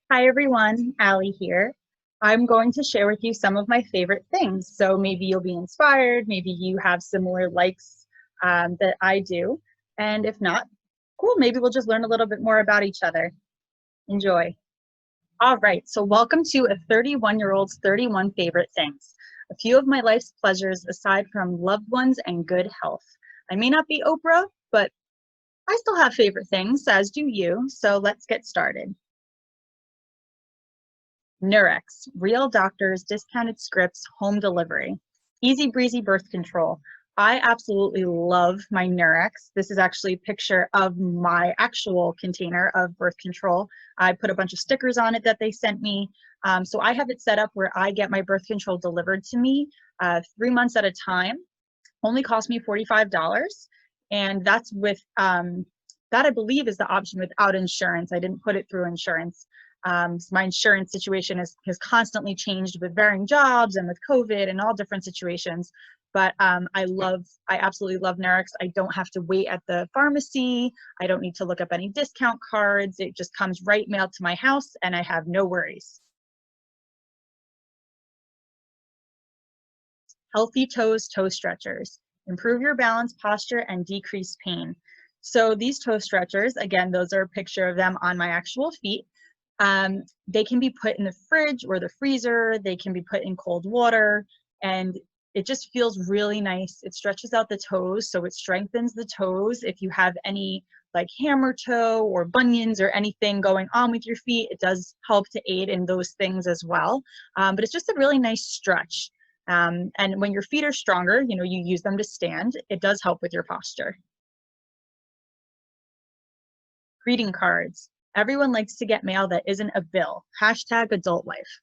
Hi everyone, Alli here. I'm going to share with you some of my favorite things. So maybe you'll be inspired, maybe you have similar likes that I do. And if not, cool, maybe we'll just learn a little bit more about each other. Enjoy. All right, so welcome to a 31-year-old's 31 favorite things. A few of my life's pleasures aside from loved ones and good health. I may not be Oprah, but I still have favorite things, as do you. So let's get started. Nurex, real doctors, discounted scripts, home delivery. Easy breezy birth control. I absolutely love my Nurex. This is actually a picture of my actual container of birth control. I put a bunch of stickers on it that they sent me. So I have it set up where I get my birth control delivered to me 3 months at a time. Only cost me $45. And that's with, that I believe is the option without insurance. I didn't put it through insurance. So my insurance situation has constantly changed with varying jobs and with COVID and all different situations. But I absolutely love Nurex. I don't have to wait at the pharmacy. I don't need to look up any discount cards. It just comes right mailed to my house and I have no worries. Healthy Toes toe stretchers. Improve your balance, posture, and decrease pain. So these toe stretchers, again, those are a picture of them on my actual feet. They can be put in the fridge or the freezer. They can be put in cold water, and it just feels really nice. It stretches out the toes, so it strengthens the toes. If you have any like hammer toe or bunions or anything going on with your feet, it does help to aid in those things as well. But it's just a really nice stretch. And when your feet are stronger, you use them to stand. It does help with your posture. Greeting cards. Everyone likes to get mail that isn't a bill. Hashtag adult life.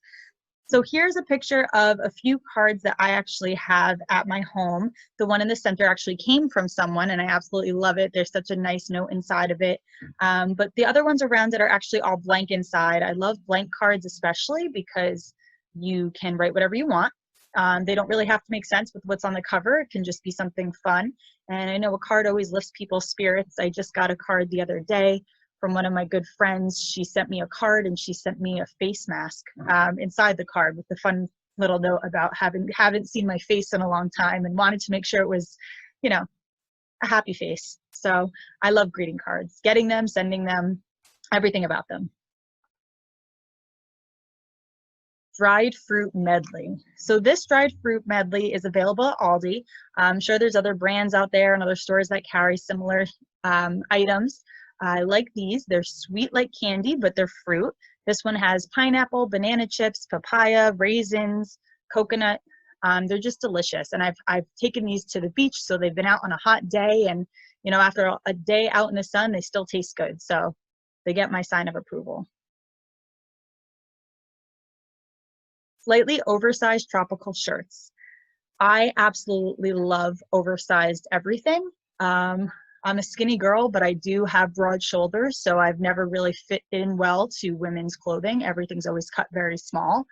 So here's a picture of a few cards that I actually have at my home. The one in the center actually came from someone and I absolutely love it. There's such a nice note inside of it. But the other ones around it are actually all blank inside. I love blank cards especially because you can write whatever you want. They don't really have to make sense with what's on the cover. It can just be something fun. And I know a card always lifts people's spirits. I just got a card the other day from one of my good friends. She sent me a card and she sent me a face mask inside the card with the fun little note about haven't seen my face in a long time and wanted to make sure it was, a happy face. So I love greeting cards, getting them, sending them, everything about them. Dried fruit medley. So this dried fruit medley is available at Aldi. I'm sure there's other brands out there and other stores that carry similar items. I like these. They're sweet like candy, but they're fruit. This one has pineapple, banana chips, papaya, raisins, coconut. They're just delicious. And I've taken these to the beach, so they've been out on a hot day, and after a day out in the sun, they still taste good. So they get my sign of approval. Slightly oversized tropical shirts. I absolutely love oversized everything. I'm a skinny girl, but I do have broad shoulders, so I've never really fit in well to women's clothing. Everything's always cut very small.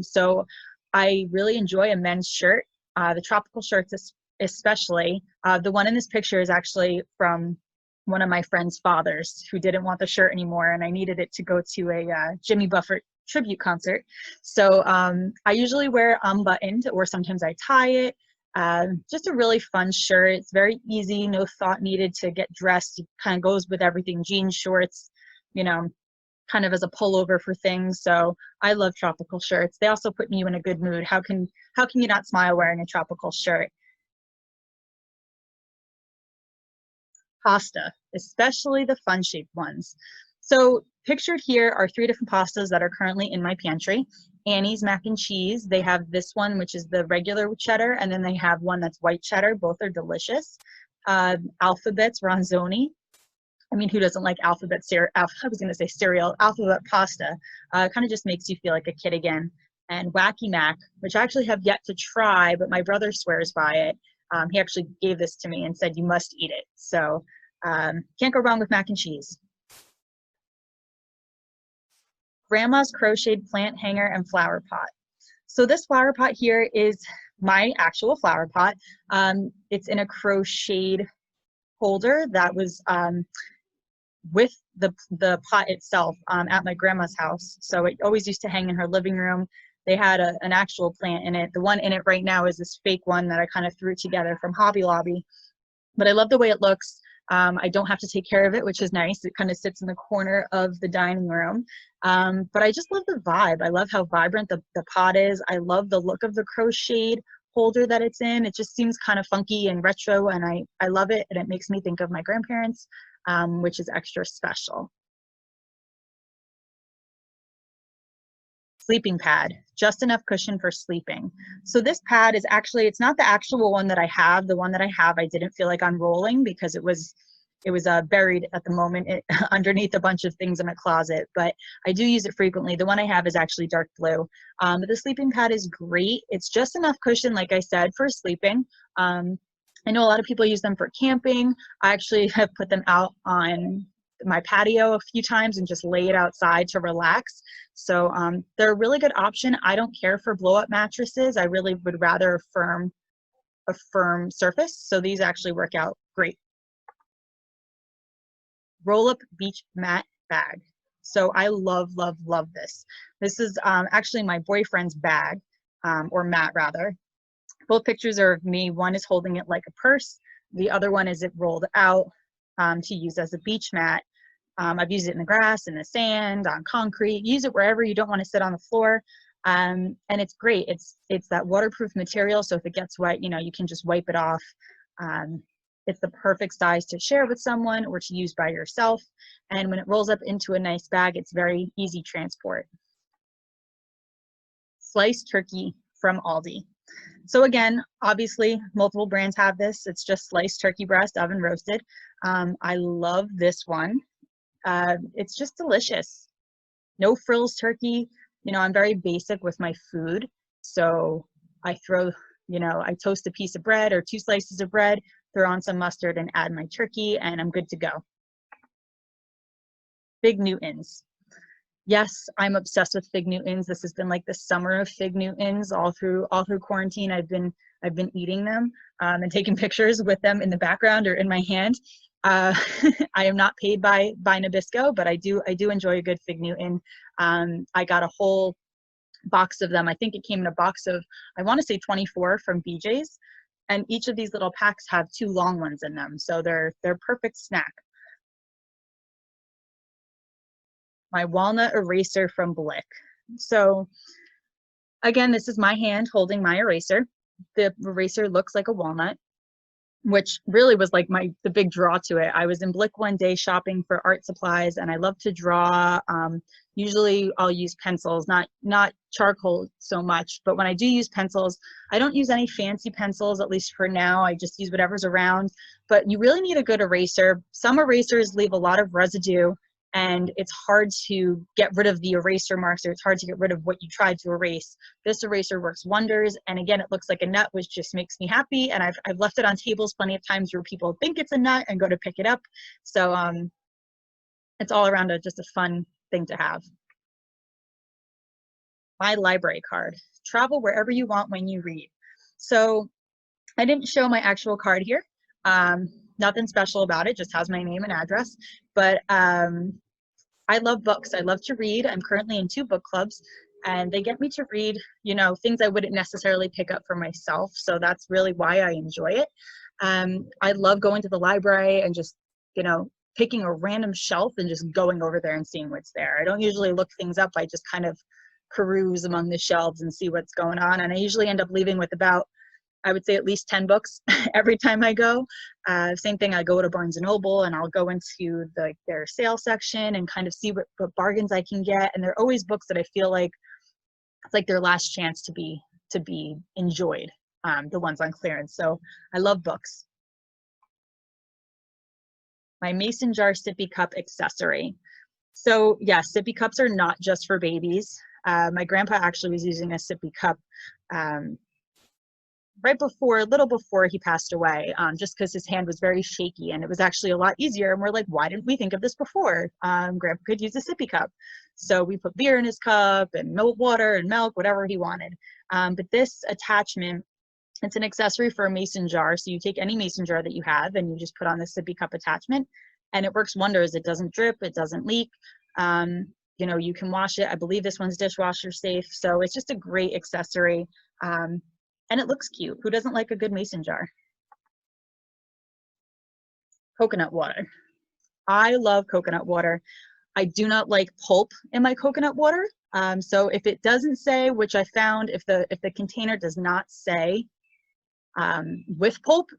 So I really enjoy a men's shirt, the tropical shirts especially. The one in this picture is actually from one of my friend's fathers who didn't want the shirt anymore, and I needed it to go to a Jimmy Buffett tribute concert. So I usually wear unbuttoned, or sometimes I tie it. Just a really fun shirt. It's very easy, no thought needed to get dressed. It kind of goes with everything, jeans, shorts, kind of as a pullover for things. So I love tropical shirts. They also put you in a good mood. How can you not smile wearing a tropical shirt? Pasta, especially the fun shaped ones. So pictured here are 3 different pastas that are currently in my pantry. Annie's mac and cheese. They have this one, which is the regular cheddar, and then they have one that's white cheddar. Both are delicious. Alphabet's ronzoni. I mean, who doesn't like alphabet cereal? I was going to say cereal. Alphabet pasta. Kind of just makes you feel like a kid again. And Wacky Mac, which I actually have yet to try, but my brother swears by it. He actually gave this to me and said, you must eat it. So can't go wrong with mac and cheese. Grandma's crocheted plant hanger and flower pot. So this flower pot here is my actual flower pot. It's in a crocheted holder that was with the pot itself at my grandma's house. So it always used to hang in her living room. They had an actual plant in it. The one in it right now is this fake one that I kind of threw together from Hobby Lobby. But I love the way it looks. I don't have to take care of it, which is nice. It kind of sits in the corner of the dining room. But I just love the vibe. I love how vibrant the pot is. I love the look of the crocheted holder that it's in. It just seems kind of funky and retro, and I love it, and it makes me think of my grandparents, which is extra special. Sleeping pad, just enough cushion for sleeping. So this pad is actually, it's not the actual one that I have. The one that I have, I didn't feel like unrolling because it was buried at the moment underneath a bunch of things in my closet, but I do use it frequently. The one I have is actually dark blue. But the sleeping pad is great. It's just enough cushion, like I said, for sleeping. I know a lot of people use them for camping. I actually have put them out on my patio a few times and just lay it outside to relax. So they're a really good option. I don't care for blow-up mattresses. I really would rather a firm surface. So these actually work out great. Roll-up beach mat bag. So I love, love, love this. This is actually my boyfriend's bag, or mat rather. Both pictures are of me. One is holding it like a purse. The other one is it rolled out to use as a beach mat. I've used it in the grass, in the sand, on concrete. Use it wherever you don't want to sit on the floor. And it's great. It's that waterproof material, so if it gets wet, you know, you can just wipe it off. It's the perfect size to share with someone or to use by yourself. And when it rolls up into a nice bag, it's very easy transport. Sliced turkey from Aldi. So again, obviously multiple brands have this. It's just sliced turkey breast, oven roasted. I love this one. It's just delicious. No frills turkey. You know, I'm very basic with my food. So I throw, you know, I toast a piece of bread or 2 slices of bread, throw on some mustard and add my turkey, and I'm good to go. Fig Newtons. Yes, I'm obsessed with Fig Newtons. This has been like the summer of Fig Newtons all through quarantine. I've been eating them and taking pictures with them in the background or in my hand. I am not paid by Nabisco, but I do enjoy a good Fig Newton. I got a whole box of them. I think it came in a box of, I want to say 24 from BJ's, and each of these little packs have 2 long ones in them, so they're perfect snack. My Walnut Eraser from Blick. So again, this is my hand holding my eraser. The eraser looks like a walnut, which really was like the big draw to it. I was in Blick one day shopping for art supplies, and I love to draw. Usually I'll use pencils, not charcoal so much, but when I do use pencils, I don't use any fancy pencils, at least for now. I just use whatever's around, but you really need a good eraser. Some erasers leave a lot of residue, and it's hard to get rid of the eraser marks, or it's hard to get rid of what you tried to erase. This eraser works wonders, and again, it looks like a nut, which just makes me happy, and I've left it on tables plenty of times where people think it's a nut and go to pick it up. So it's all around just a fun thing to have. My library card. Travel wherever you want when you read. So I didn't show my actual card here. Nothing special about it, just has my name and address. But I love books. I love to read. I'm currently in 2 book clubs, and they get me to read, you know, things I wouldn't necessarily pick up for myself. So that's really why I enjoy it. I love going to the library and just, you know, picking a random shelf and just going over there and seeing what's there. I don't usually look things up. I just kind of peruse among the shelves and see what's going on. And I usually end up leaving with about, I would say, at least 10 books every time I go. Same thing, I go to Barnes & Noble and I'll go into their sale section and kind of see what bargains I can get. And they're always books that I feel like it's like their last chance to be enjoyed, the ones on clearance. So I love books. My mason jar sippy cup accessory. So yeah, sippy cups are not just for babies. My grandpa actually was using a sippy cup a little before he passed away, just because his hand was very shaky, and it was actually a lot easier. And we're like, why didn't we think of this before? Grandpa could use a sippy cup. So we put beer in his cup and water and milk, whatever he wanted. But this attachment, it's an accessory for a mason jar. So you take any mason jar that you have and you just put on the sippy cup attachment. and it works wonders. It doesn't drip, it doesn't leak. You know, you can wash it. I believe this one's dishwasher safe. So it's just a great accessory. And it looks cute. Who doesn't like a good mason jar? Coconut water. I love coconut water. I do not like pulp in my coconut water. So if it doesn't say, which I found, if the container does not say with pulp,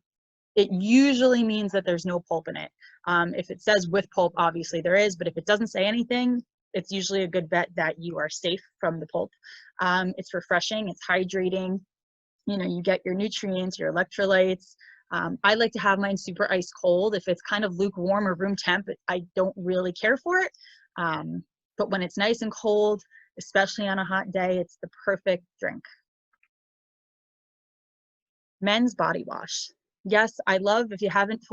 it usually means that there's no pulp in it. If it says with pulp, obviously there is, but if it doesn't say anything, it's usually a good bet that you are safe from the pulp. It's refreshing, it's hydrating. You know, you get your nutrients, your electrolytes. I like to have mine super ice cold. If it's kind of lukewarm or room temp, I don't really care for it. But when it's nice and cold, especially on a hot day, it's the perfect drink. Men's body wash. Yes, I love, if you haven't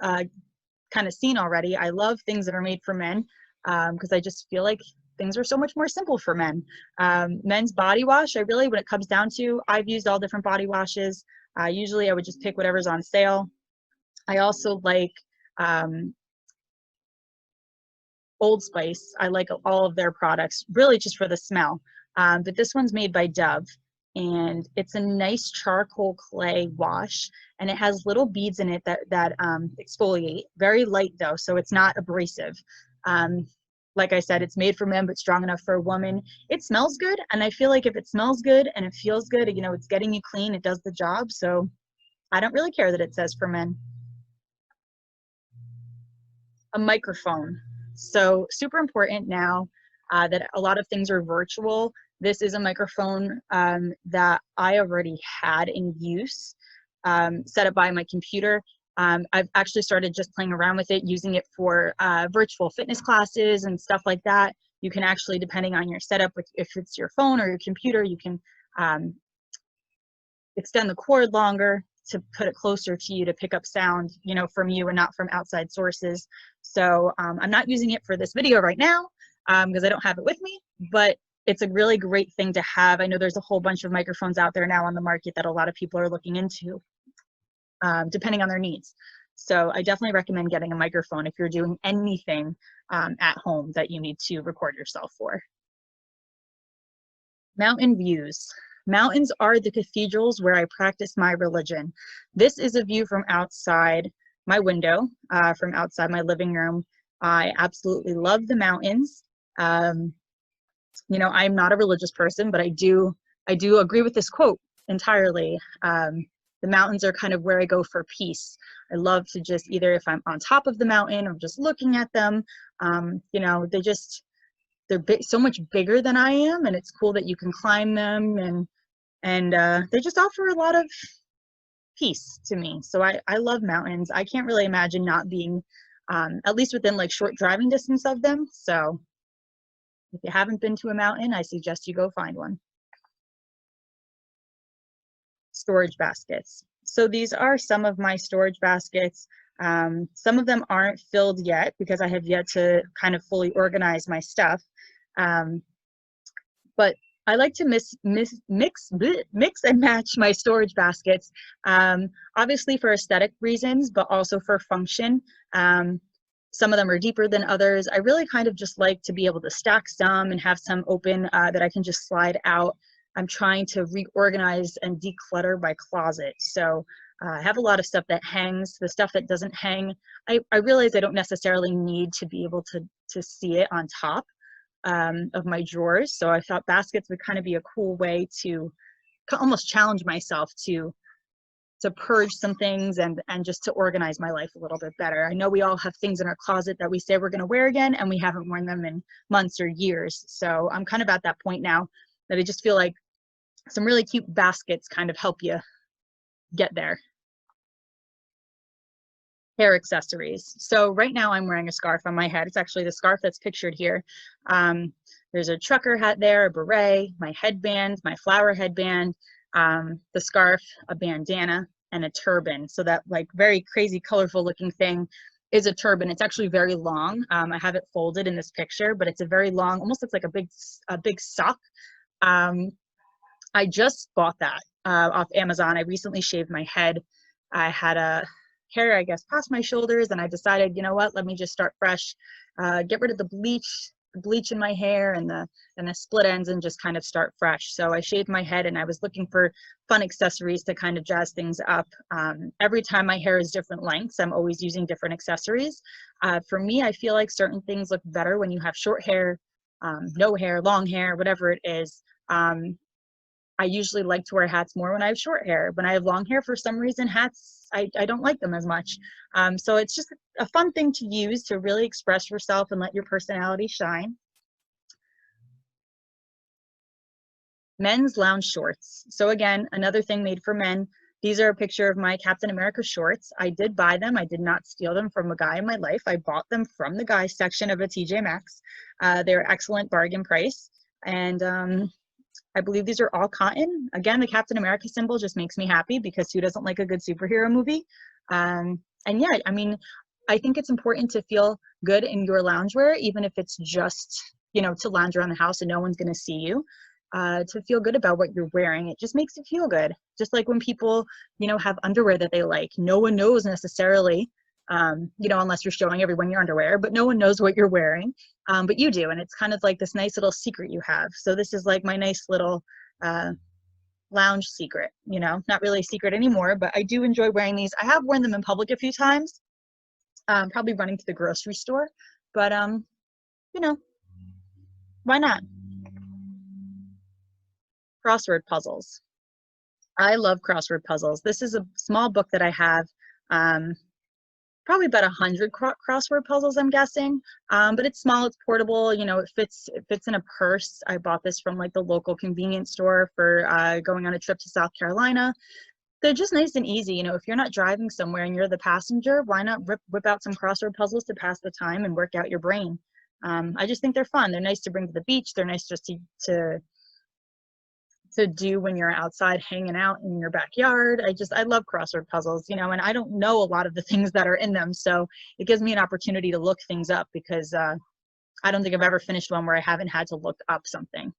kind of seen already, I love things that are made for men because I just feel like things are so much more simple for men. Men's body wash, I really, when it comes down to, I've used all different body washes. Usually I would just pick whatever's on sale. I also like Old Spice. I like all of their products, really just for the smell. But this one's made by Dove, and it's a nice charcoal clay wash, and it has little beads in it that exfoliate. Very light though, so it's not abrasive. Like I said, it's made for men, but strong enough for a woman. It smells good, and I feel like if it smells good and it feels good, you know, it's getting you clean, it does the job. So I don't really care that it says for men. A microphone. So super important now that a lot of things are virtual. This is a microphone that I already had in use, set up by my computer. I've actually started just playing around with it, using it for virtual fitness classes and stuff like that. You can actually, depending on your setup, if it's your phone or your computer, you can extend the cord longer to put it closer to you to pick up sound, you know, from you and not from outside sources. So I'm not using it for this video right now because I don't have it with me, but it's a really great thing to have. I know there's a whole bunch of microphones out there now on the market that a lot of people are looking into, depending on their needs. So I definitely recommend getting a microphone if you're doing anything at home that you need to record yourself for. Mountain views. Mountains are the cathedrals where I practice my religion. This is a view from outside my window, from outside my living room. I absolutely love the mountains. You know, I'm not a religious person, but I do agree with this quote entirely. The mountains are kind of where I go for peace. I love to just, either if I'm on top of the mountain or just looking at them, you know, they're so much bigger than I am, and it's cool that you can climb them, and they just offer a lot of peace to me. So I love mountains. I can't really imagine not being at least within like short driving distance of them. So if you haven't been to a mountain, I suggest you go find one. Storage baskets. So these are some of my storage baskets. Some of them aren't filled yet because I have yet to kind of fully organize my stuff. But I like to mix and match my storage baskets, obviously for aesthetic reasons, but also for function. Some of them are deeper than others. I really kind of just like to be able to stack some and have some open that I can just slide out. I'm trying to reorganize and declutter my closet. So I have a lot of stuff that hangs. The stuff that doesn't hang, I realize I don't necessarily need to be able to see it on top of my drawers. So I thought baskets would kind of be a cool way to almost challenge myself to purge some things and just to organize my life a little bit better. I know we all have things in our closet that we say we're going to wear again, and we haven't worn them in months or years. So I'm kind of at that point now that I just feel like some really cute baskets kind of help you get there. Hair accessories. So right now I'm wearing a scarf on my head. It's actually the scarf that's pictured here. There's a trucker hat there, a beret, my headband, my flower headband, the scarf, a bandana, and a turban. So that like very crazy colorful looking thing is a turban. It's actually very long. I have it folded in this picture, but it's a very long, almost looks like a big sock. I just bought that off Amazon. I recently shaved my head. I had a hair, I guess, past my shoulders, and I decided, you know what, let me just start fresh, get rid of the bleach in my hair and the split ends, and just kind of start fresh. So I shaved my head, and I was looking for fun accessories to kind of jazz things up. Every time my hair is different lengths, I'm always using different accessories. For me, I feel like certain things look better when you have short hair, no hair, long hair, whatever it is. I usually like to wear hats more when I have short hair. When I have long hair, for some reason, hats, I don't like them as much. So it's just a fun thing to use to really express yourself and let your personality shine. Men's lounge shorts. So again, another thing made for men. These are a picture of my Captain America shorts. I did buy them. I did not steal them from a guy in my life. I bought them from the guys section of a TJ Maxx. They're excellent bargain price. And I believe these are all cotton. Again, the Captain America symbol just makes me happy, because who doesn't like a good superhero movie? And yeah, I mean, I think it's important to feel good in your loungewear, even if it's just, you know, to lounge around the house and no one's going to see you. To feel good about what you're wearing. It just makes you feel good. Just like when people, you know, have underwear that they like. No one knows necessarily, you know, unless you're showing everyone your underwear, but no one knows what you're wearing, but you do. And it's kind of like this nice little secret you have. So this is like my nice little lounge secret, you know, not really a secret anymore, but I do enjoy wearing these. I have worn them in public a few times, probably running to the grocery store, but, you know, why not? Crossword puzzles. I love crossword puzzles. This is a small book that I have, probably about 100 crossword puzzles, I'm guessing. But it's small, it's portable, you know, it fits in a purse. I bought this from like the local convenience store for going on a trip to South Carolina. They're just nice and easy. You know, if you're not driving somewhere and you're the passenger, why not whip out some crossword puzzles to pass the time and work out your brain? I just think they're fun. They're nice to bring to the beach. They're nice just to do when you're outside hanging out in your backyard. I love crossword puzzles, you know, and I don't know a lot of the things that are in them. So it gives me an opportunity to look things up, because I don't think I've ever finished one where I haven't had to look up something.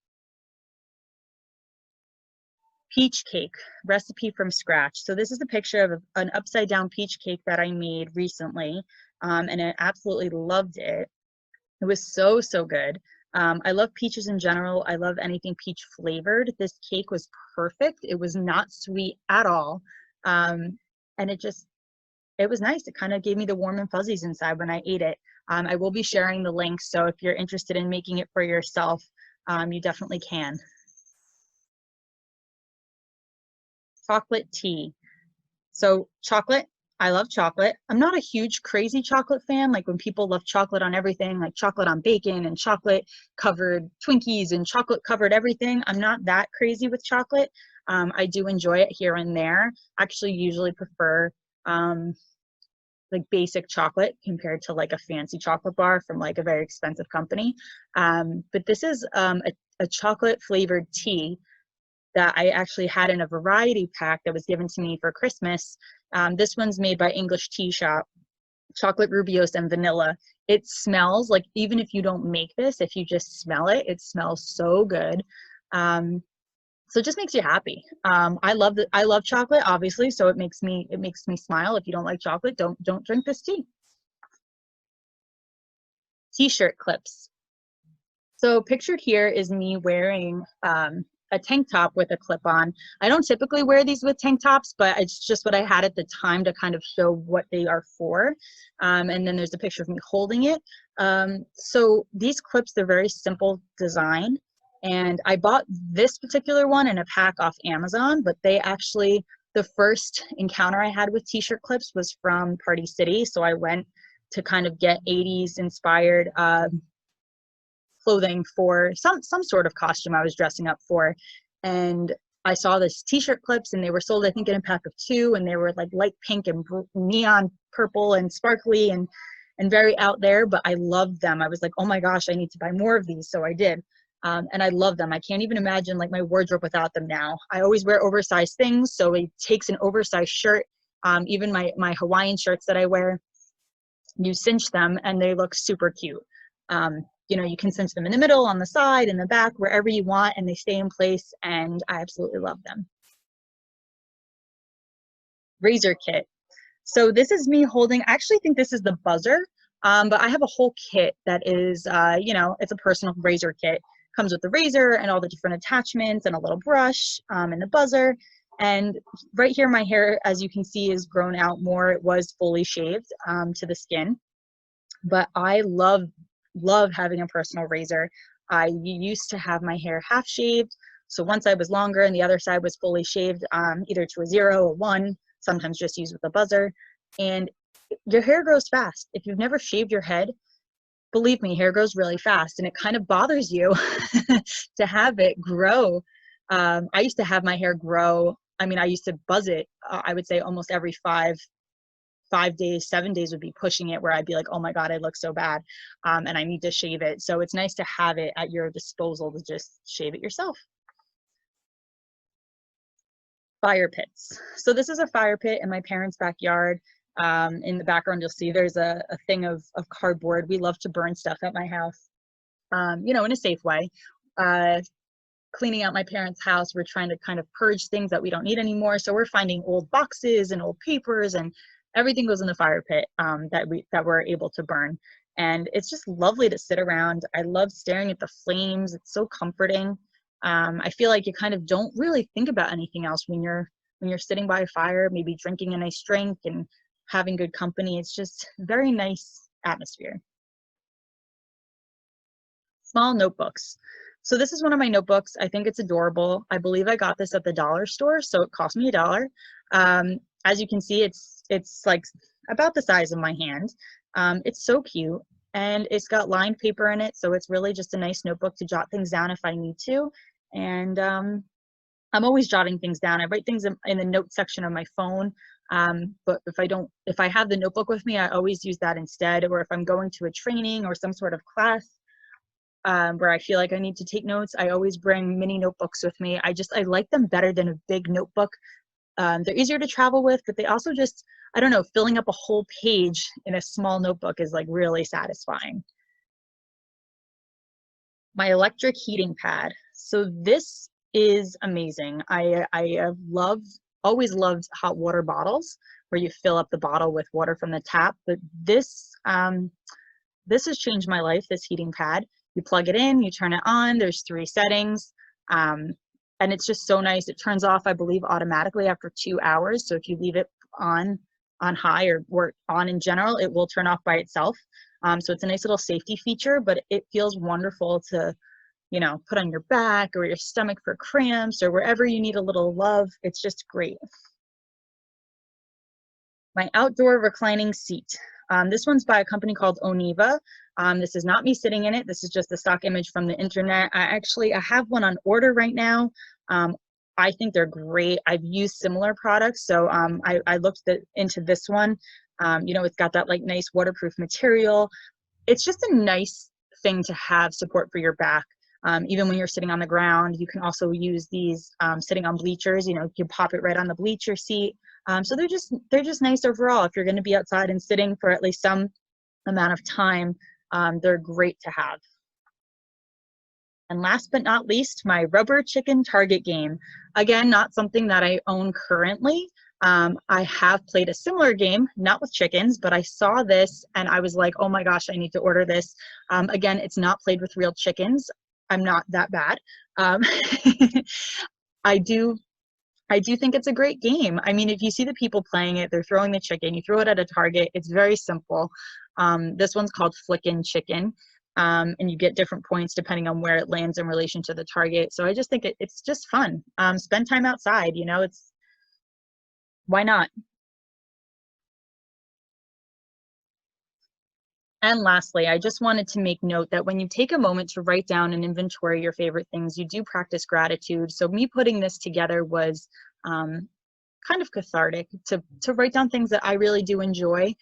Peach cake, recipe from scratch. So this is a picture of an upside down peach cake that I made recently, and I absolutely loved it. It was so, so good. I love peaches in general. I love anything peach flavored. This cake was perfect. It was not sweet at all. And it was nice. It kind of gave me the warm and fuzzies inside when I ate it. I will be sharing the link, so if you're interested in making it for yourself, you definitely can. Chocolate tea. So chocolate, I love chocolate. I'm not a huge crazy chocolate fan. Like when people love chocolate on everything, like chocolate on bacon and chocolate covered Twinkies and chocolate covered everything. I'm not that crazy with chocolate. I do enjoy it here and there. Actually, usually prefer like basic chocolate compared to like a fancy chocolate bar from like a very expensive company. But this is a chocolate flavored tea that I actually had in a variety pack that was given to me for Christmas. This one's made by English Tea Shop, chocolate rubiose and vanilla. It smells like, even if you don't make this, if you just smell it, it smells so good. So it just makes you happy. I love chocolate, obviously, so it makes me smile. If you don't like chocolate, don't drink this tea. T-shirt clips. So pictured here is me wearing a tank top with a clip on. I don't typically wear these with tank tops, but it's just what I had at the time to kind of show what they are for. And then there's a picture of me holding it. So these clips, they're very simple design. And I bought this particular one in a pack off Amazon, but they actually, the first encounter I had with t-shirt clips was from Party City. So I went to kind of get 80s inspired clothing for some sort of costume I was dressing up for, and I saw this t-shirt clips, and they were sold, I think, in a pack of 2, and they were like light pink and neon purple and sparkly and very out there, but I loved them. I was like, oh my gosh, I need to buy more of these, so I did. And I love them. I can't even imagine like my wardrobe without them now. I always wear oversized things, so it takes an oversized shirt. Even my Hawaiian shirts that I wear, you cinch them and they look super cute. You know, you can cinch them in the middle, on the side, in the back, wherever you want, and they stay in place, and I absolutely love them. Razor kit. So this is me holding, I actually think this is the buzzer, but I have a whole kit that is, you know, it's a personal razor kit. Comes with the razor and all the different attachments and a little brush and the buzzer. And right here, my hair, as you can see, is grown out more. It was fully shaved to the skin, but I love having a personal razor. I used to have my hair half shaved. So one side was longer and the other side was fully shaved, either to a 0 or 1, sometimes just used with a buzzer. And your hair grows fast. If you've never shaved your head, believe me, hair grows really fast, and it kind of bothers you to have it grow. I used to have my hair grow. I mean, I used to buzz it, I would say almost every 5 days, 7 days would be pushing it, where I'd be like, oh my God, I look so bad. And I need to shave it. So it's nice to have it at your disposal to just shave it yourself. Fire pits. So this is a fire pit in my parents' backyard. In the background, you'll see there's a thing of cardboard. We love to burn stuff at my house, you know, in a safe way. Cleaning out my parents' house, we're trying to kind of purge things that we don't need anymore. So we're finding old boxes and old papers, and everything goes in the fire pit that we're able to burn. And it's just lovely to sit around. I love staring at the flames. It's so comforting. I feel like you kind of don't really think about anything else when you're sitting by a fire, maybe drinking a nice drink and having good company. It's just very nice atmosphere. Small notebooks. So this is one of my notebooks. I think it's adorable. I believe I got this at the dollar store, so it cost me $1. As you can see, it's like about the size of my hand. It's so cute, and it's got lined paper in it, so it's really just a nice notebook to jot things down if I need to. And I'm always jotting things down. I write things in the note section of my phone. But if I have the notebook with me, I always use that instead. Or if I'm going to a training or some sort of class where I feel like I need to take notes, I always bring mini notebooks with me. I like them better than a big notebook. They're easier to travel with, but they also just, I don't know, filling up a whole page in a small notebook is like really satisfying. My electric heating pad. So this is amazing. I have always loved hot water bottles where you fill up the bottle with water from the tap, but this has changed my life, this heating pad. You plug it in, you turn it on, there's 3 settings, and it's just so nice. It turns off, I believe, automatically after 2 hours. So if you leave it on high or on in general, it will turn off by itself. So it's a nice little safety feature, but it feels wonderful to, you know, put on your back or your stomach for cramps or wherever you need a little love. It's just great. My outdoor reclining seat. This one's by a company called Oniva. This is not me sitting in it. This is just a stock image from the internet. I have one on order right now. I think they're great. I've used similar products, so I looked into this one. You know, it's got that like nice waterproof material. It's just a nice thing to have support for your back. Even when you're sitting on the ground, you can also use these sitting on bleachers. You know, you pop it right on the bleacher seat. So they're just nice overall. If you're going to be outside and sitting for at least some amount of time, they're great to have. And last but not least, my rubber chicken target game. Again, not something that I own currently. I have played a similar game, not with chickens, but I saw this and I was like, oh my gosh, I need to order this. Again, it's not played with real chickens. I'm not that bad. I do think it's a great game. I mean, if you see the people playing it, they're throwing the chicken, you throw it at a target. It's very simple. This one's called Flickin' Chicken, and you get different points depending on where it lands in relation to the target. So I just think it's just fun. Spend time outside, you know, why not? And lastly, I just wanted to make note that when you take a moment to write down and inventory your favorite things, you do practice gratitude. So me putting this together was kind of cathartic to write down things that I really do enjoy,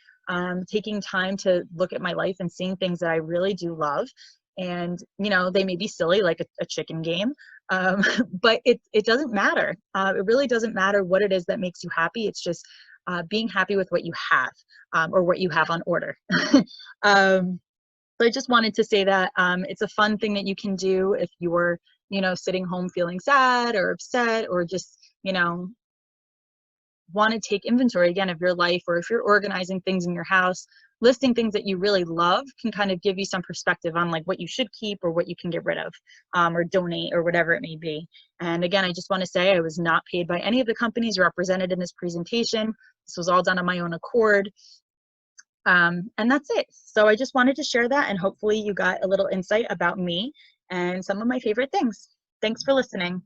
taking time to look at my life and seeing things that I really do love. And, you know, they may be silly, like a chicken game, but it doesn't matter. It really doesn't matter what it is that makes you happy. It's just being happy with what you have, or what you have on order. So I just wanted to say that it's a fun thing that you can do if you're, you know, sitting home feeling sad or upset or just, you know, want to take inventory again of your life, or if you're organizing things in your house, listing things that you really love can kind of give you some perspective on like what you should keep or what you can get rid of, or donate, or whatever it may be. And again, I just want to say I was not paid by any of the companies represented in this presentation. This was all done on my own accord. And that's it. So I just wanted to share that, and hopefully you got a little insight about me and some of my favorite things. Thanks for listening.